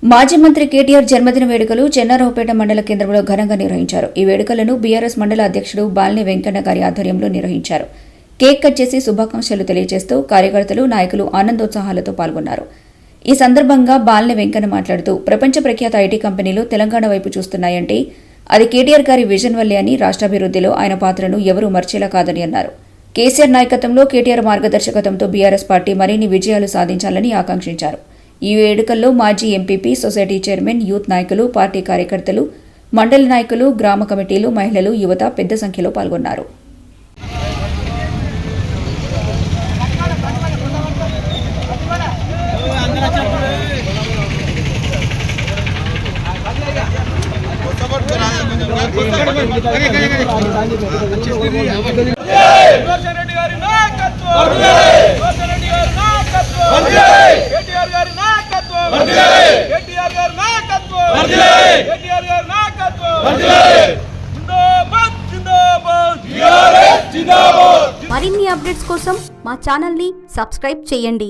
మాజీ మంత్రి కేటీఆర్ జన్మదిన వేడుకలు చెన్నారావుపేట మండల కేంద్రంలో ఘనంగా నిర్వహించారు. ఈ వేడుకలను బీఆర్ఎస్ మండల అధ్యక్షుడు బాల్ని వెంకన్న గారి ఆధ్వర్యంలో నిర్వహించారు. కేక్ కట్ చేసి శుభాకాంక్షలు తెలియజేస్తూ కార్యకర్తలు, నాయకులు ఆనందోత్సాహాలతో పాల్గొన్నారు. ఈ సందర్భంగా బాల్ని వెంకన్న మాట్లాడుతూ ప్రపంచ ప్రఖ్యాత ఐటీ కంపెనీలు తెలంగాణ వైపు చూస్తున్నాయంటే అది కేటీఆర్ గారి విజన్ వల్లే అని, రాష్ట్రాభివృద్ధిలో ఆయన పాత్రను ఎవరూ మర్చేలా కాదని అన్నారు. కేసీఆర్ నాయకత్వంలో, కేటీఆర్ మార్గదర్శకత్వంతో బీఆర్ఎస్ పార్టీ మరిన్ని విజయాలు సాధించాలని ఆకాంక్షించారు. ఈ వేడుకల్లో మాజీ ఎంపీపీ, సొసైటీ చైర్మన్, యూత్ నాయకులు, పార్టీ కార్యకర్తలు, మండలి నాయకులు, గ్రామ కమిటీలు, మహిళలు, యువత పెద్ద సంఖ్యలో పాల్గొన్నారు. మరిన్ని అప్డేట్స్ కోసం మా ఛానల్ ని సబ్స్క్రైబ్ చేయండి.